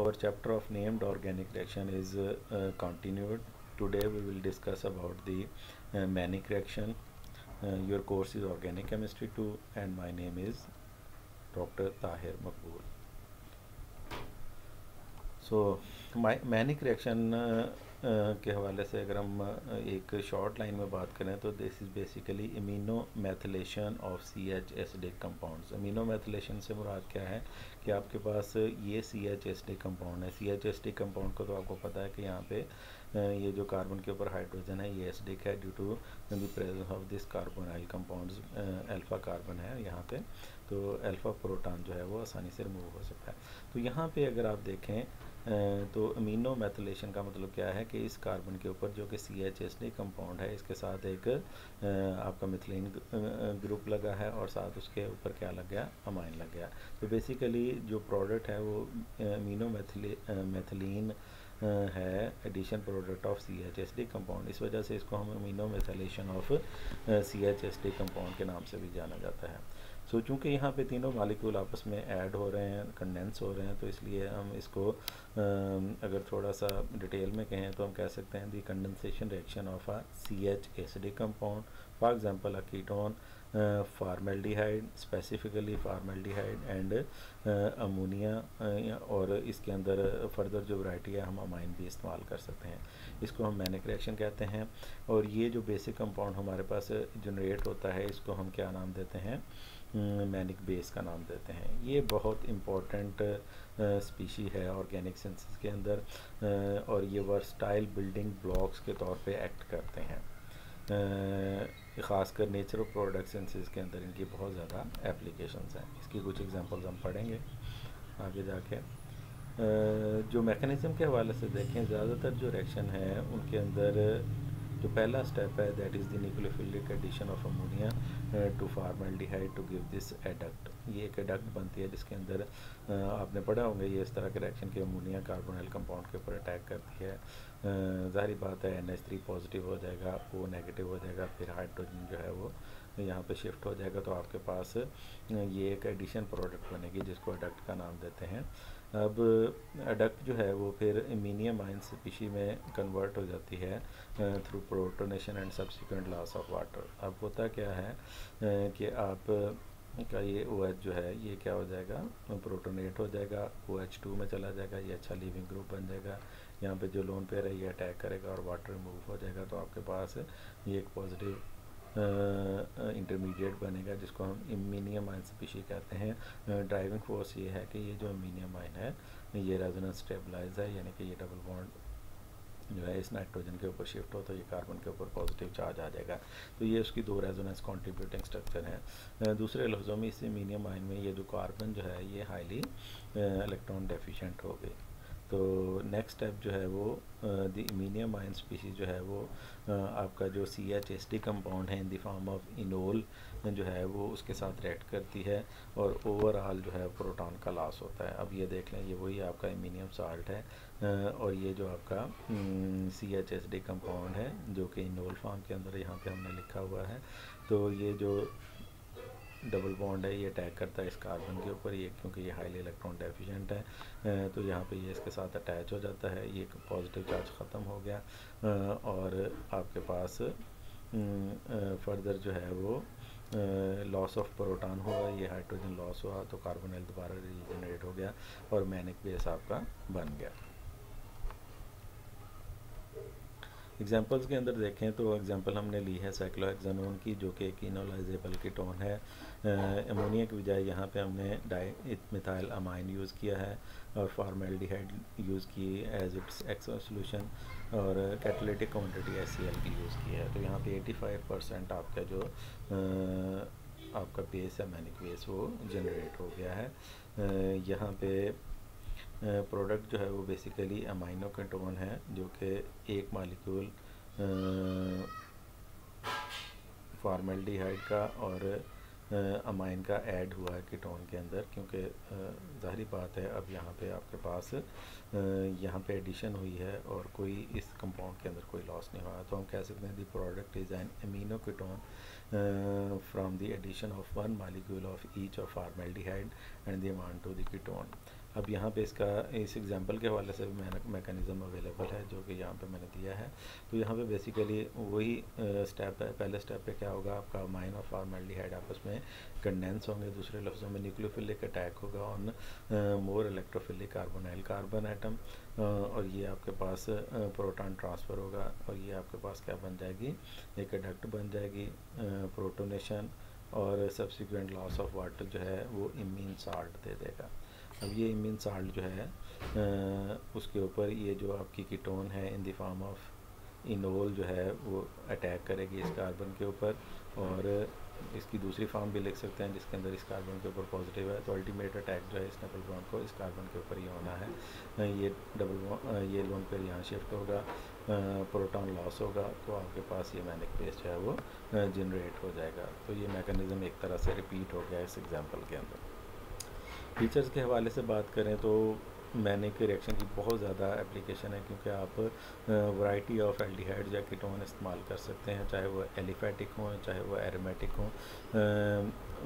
our chapter of named organic reaction is continued. Today we will discuss about the Mannich reaction. Your course is Organic Chemistry 2 and my name is Dr. Tahir Makbul. So manic reaction के हवाले से अगर हम एक short line में बात करें तो this is basically imino methylation of C H acidic compounds. Imino methylation से मुराद क्या है कि आपके पास ये सी एच एसिडिक कंपाउंड है। सी एच एसिडिक कंपाउंड को तो आपको पता है कि यहाँ पे ये जो कार्बन के ऊपर हाइड्रोजन है ये एसिडिक है due to the presence of this carbonyl compounds. Alpha carbon है यहाँ पे, तो अल्फ़ा प्रोटॉन जो है वो आसानी से रिमूव हो सकता है। तो यहाँ पे अगर आप देखें तो अमीनो मैथिलेशन का मतलब क्या है कि इस कार्बन के ऊपर जो कि C H S D compound है इसके साथ एक आपका मिथिलीन ग्रुप लगा है और साथ उसके ऊपर क्या लग गया, अमाइन लग गया। तो बेसिकली जो प्रोडक्ट है वो अमीनो मैथिलीन है, addition product of C H S D compound. इस वजह से इसको हम amino methylation of C H S D compound के नाम से भी जाना जाता है। सो चूँकि यहाँ पे तीनों मालिक्यूल आपस में ऐड हो रहे हैं, कंडेंस हो रहे हैं, तो इसलिए हम इसको अगर थोड़ा सा डिटेल में कहें तो हम कह सकते हैं the condensation reaction of a C H acidic compound, for example a ketone, formaldehyde, specifically formaldehyde and ammonia, और इसके अंदर फर्दर जो वैरायटी है हम अमाइन भी इस्तेमाल कर सकते हैं। इसको हम मैनिक रिएक्शन कहते हैं। और ये जो बेसिक कंपाउंड हमारे पास जनरेट होता है इसको हम क्या नाम देते हैं, मैनिक बेस का नाम देते हैं। ये बहुत इम्पोर्टेंट स्पीशी है ऑर्गेनिक सिंथेसिस के अंदर, और ये वर्सटाइल बिल्डिंग ब्लॉक्स के तौर पे एक्ट करते हैं। ख़ासकर नेचुरल प्रोडक्ट सिंथेसिस के अंदर इनकी बहुत ज़्यादा एप्लीकेशंस हैं। इसकी कुछ एग्जांपल्स हम पढ़ेंगे आगे जाके। जो मैकेनिज़्म के हवाले से देखें, ज़्यादातर जो रिएक्शन है उनके अंदर जो पहला स्टेप है that is the nucleophilic addition of ammonia to formaldehyde to give this adduct. ये एक एडक्ट बनती है जिसके अंदर आपने पढ़ा होंगे ये इस तरह के रिएक्शन की अमोनिया कार्बोनाइल कंपाउंड के ऊपर अटैक करती है। ज़ाहिर बात है NH3 पॉजिटिव हो जाएगा, O नेगेटिव हो जाएगा, फिर हाइड्रोजन जो है वो यहाँ पे शिफ्ट हो जाएगा, तो आपके पास ये एक एडिशन प्रोडक्ट बनेगी जिसको एडक्ट का नाम देते हैं। अब एडक्ट जो है वो फिर इमीनियम आयन स्पीशी में कन्वर्ट हो जाती है through protonation and subsequent loss of water. अब होता क्या है कि आप का ये OH जो है ये क्या हो जाएगा, प्रोटोनेट हो जाएगा, OH2 में चला जाएगा, ये अच्छा लीविंग ग्रुप बन जाएगा। यहाँ पे जो लोन पेयर है ये अटैक करेगा और वाटर रिमूव हो जाएगा, तो आपके पास ये एक पॉजिटिव इंटरमीडिएट बनेगा जिसको हम इमीनियम आयन स्पीशी कहते हैं। ड्राइविंग फोर्स ये है कि ये जो इमीनियम आयन है ये रेजोनेंस स्टेबलाइज है, यानी कि ये डबल बॉन्ड जो है इस नाइट्रोजन के ऊपर शिफ्ट हो तो ये कार्बन के ऊपर पॉजिटिव चार्ज आ जाएगा। तो ये उसकी दो रेजोनेंस कॉन्ट्रीब्यूटिंग स्ट्रक्चर हैं। दूसरे लफ्ज़ों में इस इमीनियम आयन में ये जो कार्बन जो है ये हाईली इलेक्ट्रॉन डेफिशिएंट हो गई। तो नेक्स्ट स्टेप जो है वो द इमीनियम आयन स्पीशीज़ जो है वो आपका जो CH कंपाउंड है in the form of enol जो है वो उसके साथ रिएक्ट करती है और ओवरऑल जो है प्रोटॉन का लॉस होता है। अब ये देख लें ये वही आपका इमीनियम साल्ट है और ये जो आपका CH कंपाउंड है जो कि इनोल फॉर्म के अंदर यहाँ पे हमने लिखा हुआ है। तो ये जो डबल बॉन्ड है ये अटैक करता है इस कार्बन के ऊपर, ये क्योंकि ये हाईली इलेक्ट्रॉन डेफिशिएंट है तो यहाँ पे ये इसके साथ अटैच हो जाता है, ये पॉजिटिव चार्ज ख़त्म हो गया और आपके पास फर्दर जो है वो लॉस ऑफ प्रोटॉन हुआ, ये हाइड्रोजन लॉस हुआ तो कार्बोनाइल दोबारा रीजनरेट हो गया और मैनिक बेस आपका बन गया। एग्जांपल्स के अंदर देखें तो एग्जांपल हमने ली है साइक्लोहेक्सानोन की जो कि एक इनोलाइजेबल कीटोन है। अमोनिया की बजाय यहाँ पे हमने डाइमिथाइल अमाइन यूज़ किया है और फार्मेल्डिहाइड यूज़ की एज इट्स एक्वा सोल्यूशन और कैटालिटिक क्वांटिटी HCl की यूज़ की है। तो यहाँ पे 85% आपका जो आपका बेस है मैनिक बेस वो जनरेट हो गया है। यहाँ पे प्रोडक्ट जो है वो बेसिकली अमाइनो कीटोन है जो कि एक मालिक्यूल फार्मेल्डिहाइड का और अमाइन का ऐड हुआ है कीटोन के अंदर, क्योंकि ज़ाहिर बात है अब यहाँ पे आपके पास यहाँ पे एडिशन हुई है और कोई इस कंपाउंड के अंदर कोई लॉस नहीं हुआ, तो हम कह सकते हैं the product is an amino ketone from the addition of one molecule of each of formaldehyde and the amount to the ketone. अब यहाँ पे इसका इस एग्जांपल के हवाले से भी मैकेनिज़्म अवेलेबल है जो कि यहाँ पे मैंने दिया है। तो यहाँ पे बेसिकली वही स्टेप है। पहले स्टेप पे क्या होगा, आपका अमाइन और फॉर्मेल्डिहाइड आपस में कंडेंस होंगे, दूसरे लफ्ज़ों में न्यूक्लियोफिलिक अटैक होगा on more electrophilic carbonyl carbon atom, और ये आपके पास प्रोटॉन ट्रांसफ़र होगा, और ये आपके पास क्या बन जाएगी, एक एडक्ट बन जाएगी, प्रोटोनेशन, और सब्सिक्वेंट लॉस ऑफ वाटर जो है वो इमीन साल्ट दे देगा। अब ये इमीन साल्ट जो है उसके ऊपर ये जो आपकी कीटोन है in the form of enol जो है वो अटैक करेगी इस कार्बन के ऊपर, और इसकी दूसरी फॉर्म भी लिख सकते हैं जिसके अंदर इस कार्बन के ऊपर पॉजिटिव है। तो अल्टीमेट अटैक जो है इस डबल बॉन्ड को इस कार्बन के ऊपर ही होना है। ये लोन पेयर यहाँ शिफ्ट होगा, प्रोटॉन लॉस होगा, तो आपके पास ये मैनिक बेस जो है वो जनरेट हो जाएगा। तो ये मैकेनिज़्म एक तरह से रिपीट हो गया इस एग्जांपल के अंदर। फीचर्स के हवाले से बात करें तो मैनिक रिएक्शन की बहुत ज़्यादा एप्लीकेशन है, क्योंकि आप वैरायटी ऑफ एल्डिहाइड या कीटोन इस्तेमाल कर सकते हैं, चाहे वो एलिफेटिक हों चाहे वो एरोमेटिक हों,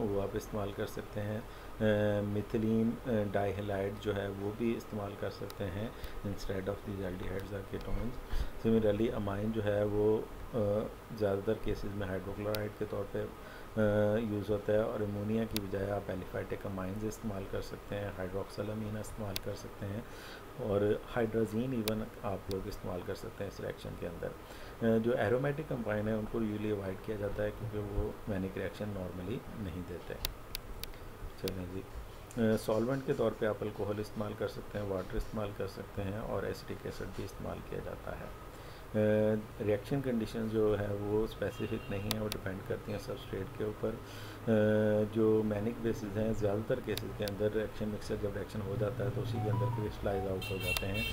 वो आप इस्तेमाल कर सकते हैं। मिथिलीन डाइहैलाइड जो है वो भी इस्तेमाल कर सकते हैं इंस्टेड ऑफ दीज एल्डिहाइड्स या कीटोन्स। सिमिलरली अमाइन जो है वो ज़्यादातर केसेस में हाइड्रोक्लोराइड के तौर पे यूज़ होता है, और अमोनिया की बजाय आप एलिफेटिक अमाइंस इस्तेमाल कर सकते हैं, हाइड्रोक्सिलामीन इस्तेमाल कर सकते हैं, और हाइड्रोजीन इवन आप लोग इस्तेमाल कर सकते हैं इस रिएक्शन के अंदर। जो एरोमेटिक कंपाउंड है उनको यूजली अवॉइड किया जाता है क्योंकि वो मैनिक रिएक्शन नॉर्मली नहीं देते। चलें जी, सॉल्वेंट के तौर पे आप अल्कोहल इस्तेमाल कर सकते हैं, वाटर इस्तेमाल कर सकते हैं, और एसिटिक एसिड भी इस्तेमाल किया जाता है। रिएक्शन कंडीशन जो है वो स्पेसिफिक नहीं है, वो डिपेंड करती हैं सबस्ट्रेट के ऊपर। जो मैनिक बेसिस हैं ज़्यादातर केसेस के अंदर रिएक्शन मिक्सर जब रिएक्शन हो जाता है तो उसी के अंदर क्रिस्टलाइज आउट हो जाते हैं,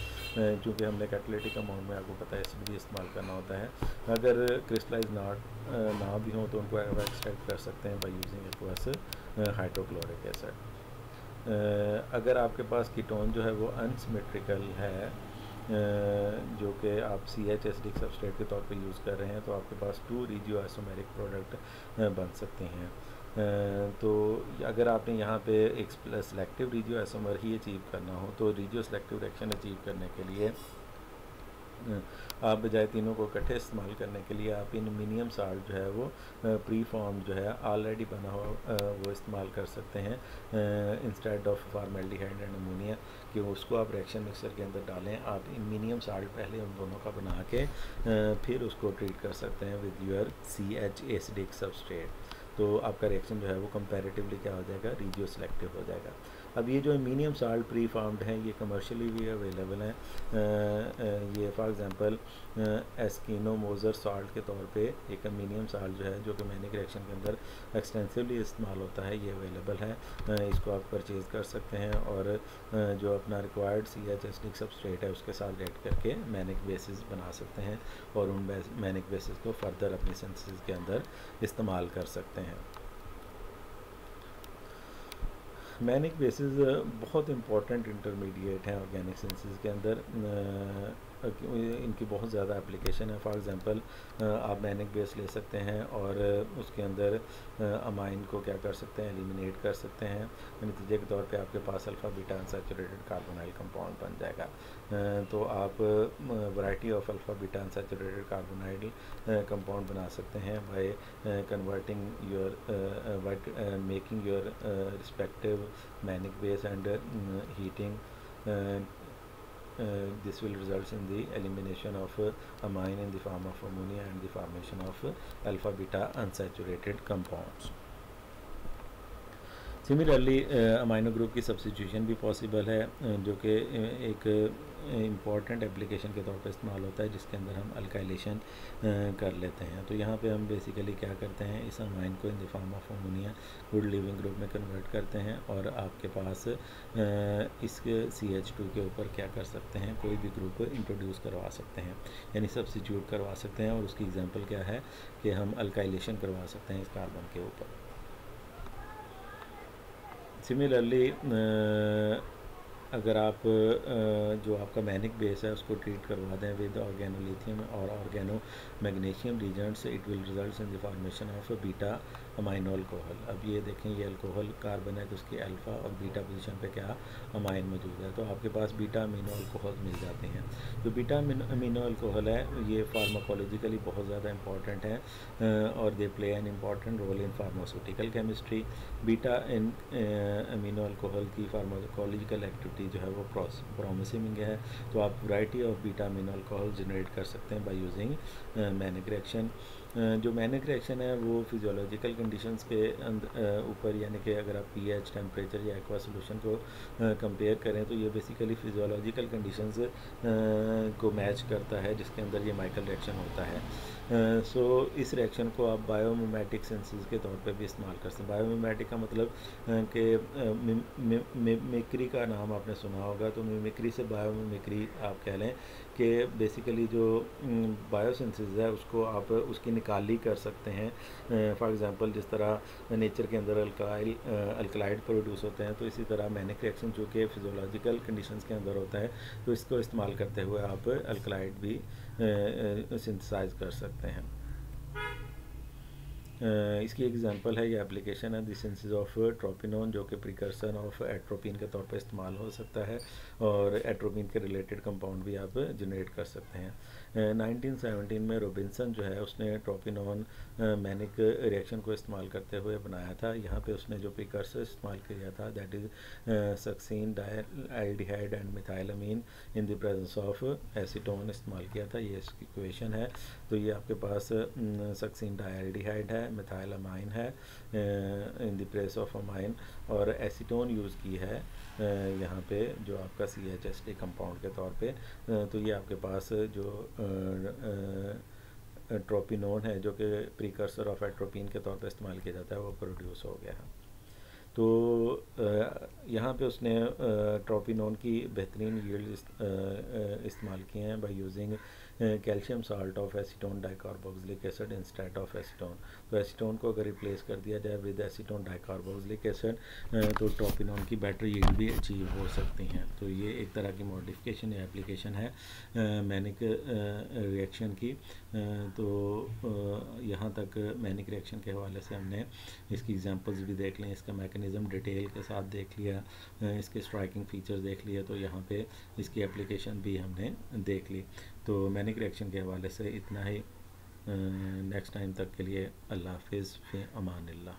क्योंकि हमने कैटालिटिक अमाउंट में आपको पता है एसिड भी इस्तेमाल करना होता है। अगर क्रिस्टलाइज ना भी हो तो उनको एक्सट्रैक्ट कर सकते हैं by using aqueous hydrochloric acid. अगर आपके पास कीटोन जो है वो अनसिमेट्रिकल है, जो कि आप CH एसिडिक सबस्ट्रेट के तौर पे यूज़ कर रहे हैं, तो आपके पास 2 रेडियो आइसोमेरिक प्रोडक्ट बन सकते हैं। तो अगर आपने यहाँ पे एक सेलेक्टिव रेडियो आइसोमर ही अचीव करना हो तो रेडियो सेलेक्टिव रिएक्शन अचीव करने के लिए आप बजाय तीनों को इकट्ठे इस्तेमाल करने के लिए आप इन मिनिमम साल्ट जो है वो प्री फॉर्म जो है ऑलरेडी बना हुआ वो इस्तेमाल कर सकते हैं instead of formaldehyde and ammonia, कि उसको आप रिएक्शन मिक्सर के अंदर डालें। आप इन मिनिमम साल्ट पहले उन दोनों का बना के फिर उसको ट्रीट कर सकते हैं with your CH acidic substrate. तो आपका रिएक्शन जो है वो कंपैरेटिवली क्या हो जाएगा, रेडियो सेलेक्टिव हो जाएगा। अब ये जो अमीनियम साल्ट प्री फॉर्म्ड हैं ये कमर्शियली भी अवेलेबल हैं। ये फॉर एग्जांपल एस्किनो मोज़र साल्ट के तौर पे एक अमीनियम साल्ट जो है जो कि मैनिक रिएक्शन के अंदर एक्सटेंसिवली इस्तेमाल होता है, ये अवेलेबल है। इसको आप परचेज़ कर सकते हैं और जो अपना रिक्वायर्ड CH एसिडिक सबस्ट्रेट है उसके साथ रिएक्ट करके मैनिक बेसिस बना सकते हैं और उन मैनिक बेसिस को फर्दर अपनी सिंथेसिस के अंदर इस्तेमाल कर सकते हैं। मैनिक बेसिस बहुत इंपॉर्टेंट इंटरमीडिएट हैं ऑर्गेनिक सिंथेसिस के अंदर। इनकी बहुत ज़्यादा एप्लीकेशन है। फॉर एग्जांपल आप मैनिक बेस ले सकते हैं और उसके अंदर अमाइन को क्या कर सकते हैं, एलिमिनेट कर सकते हैं। नतीजे के तौर पे आपके पास alpha beta unsaturated carbonyl compound बन जाएगा। तो आप variety of alpha beta unsaturated carbonyl compound बना सकते हैं by converting your making your respective Mannich base and heating. This will result in the elimination of amine in the form of ammonia and the formation of alpha beta unsaturated compounds. Similarly amino group की substitution भी possible है जो कि एक important application के तौर पर इस्तेमाल होता है जिसके अंदर हम अल्काइलेशन कर लेते हैं। तो यहाँ पे हम बेसिकली क्या करते हैं, इस अमाइन को in the form of ammonia good leaving group में कन्वर्ट करते हैं और आपके पास इस CH2 के ऊपर क्या कर सकते हैं, कोई भी ग्रुप इंट्रोड्यूस करवा सकते हैं, यानी सब्स्टिट्यूट करवा सकते हैं। और उसकी एग्जांपल क्या है कि हम अल्काइलेशन करवा सकते हैं इस कार्बन के ऊपर। सिमिलरली अगर आप जो आपका मैनिक बेस है उसको ट्रीट करवा दें विद ऑर्गेनोलिथियम और organomagnesium reagents, it will result in the formation of beta amino alcohol. अब ये देखें ये अल्कोहल कार्बन है तो उसकी अल्फ़ा और बीटा पोजीशन पे क्या अमाइन मौजूद है, तो आपके पास बीटा अमीनो अल्कोहल मिल जाते हैं। जो बीटा अमीनो अल्कोहल है ये फार्माकोलॉजिकली बहुत ज़्यादा इंपॉर्टेंट है और they play an important role in pharmaceutical chemistry. Beta in amino alcohol की फार्माकोलॉजिकल एक्टिविटी जो है वो प्रॉमिसिंग है, तो आप variety of beta amino alcohol generate कर सकते हैं बाय यूजिंग मैनिक रिएक्शन। जो मैनिक रिएक्शन है वो फिजियोलॉजिकल कंडीशंस के ऊपर, यानी कि अगर आप पीएच, टेम्परेचर या एक्वा सोल्यूशन को कंपेयर करें तो ये बेसिकली फिजियोलॉजिकल कंडीशंस को मैच करता है जिसके अंदर ये माइकल रिएक्शन होता है। सो इस रिएक्शन को आप बायोमिमेटिक सेंसेस के तौर पे भी इस्तेमाल कर सकते हैं। बायोमिमेटिक का मतलब कि मिमिक्री का नाम आपने सुना होगा, तो मिमिक्री से बायोमिमिक्री आप कह लें कि बेसिकली जो बायोसेंसेस है उसको आप उसकी निकाली कर सकते हैं। फॉर एग्जांपल जिस तरह नेचर के अंदर अल्कलाइड प्रोड्यूस होते हैं, तो इसी तरह मैनिक रिएक्शन जो कि फिजियोलॉजिकल कंडीशंस के अंदर होता है, तो इसको इस्तेमाल करते हुए आप अल्कलाइड भी सिंथेसाइज कर सकते हैं। इसकी एग्जांपल है, ये एप्लीकेशन है द सिंथेसिस ऑफ ट्रोपिनोन जो कि प्रिकर्सर ऑफ एट्रोपिन के तौर पर इस्तेमाल हो सकता है और एट्रोपिन के रिलेटेड कंपाउंड भी आप जनरेट कर सकते हैं। 1917 में रॉबिन्सन जो है उसने ट्रोपिनोन मैनिक रिएक्शन को इस्तेमाल करते हुए बनाया था। यहाँ पे उसने जो प्रिकर्सर इस्तेमाल किया था that is succin dialdehyde and methylamine in the presence of acetone इस्तेमाल किया था। ये इसकी इक्वेशन है। तो ये आपके पास सक्सीन डाइल्डिहाइड है, मिथाइलामाइन है in the place of amine, और एसीटोन यूज़ की है यहाँ पे जो आपका CHSD कंपाउंड के तौर पे। तो ये आपके पास जो ट्रोपिनोन है जो कि प्रीकर्सर ऑफ एट्रोपिन के तौर पे इस्तेमाल किया जाता है वो प्रोड्यूस हो गया है। तो यहाँ पे उसने ट्रोपिनोन की बेहतरीन यील्ड इस्तेमाल किए हैं by using calcium salt of acetone dicarboxylic acid instead of acetone. तो एसीटोन को अगर रिप्लेस कर दिया जाए विद एसीटोन डाइकार्बोक्सिलिक एसिड तो ट्रोपिनोन की बेटर यील्ड भी अचीव हो सकती हैं। तो ये एक तरह की मॉडिफिकेशन या एप्लीकेशन है मैनिक रिएक्शन की। तो यहाँ तक मैनिक रिएक्शन के हवाले से हमने इसकी एग्जांपल्स भी देख लें, इसका मैकेनिज़्म डिटेल के साथ देख लिया, इसके स्ट्राइकिंग फीचर्स देख लिए, तो यहाँ पे इसकी एप्लीकेशन भी हमने देख ली। तो मैनिक रिएक्शन के हवाले से इतना ही। नेक्स्ट टाइम तक के लिए अल्लाह हाफिज़, फ़ी अमानिल्लाह।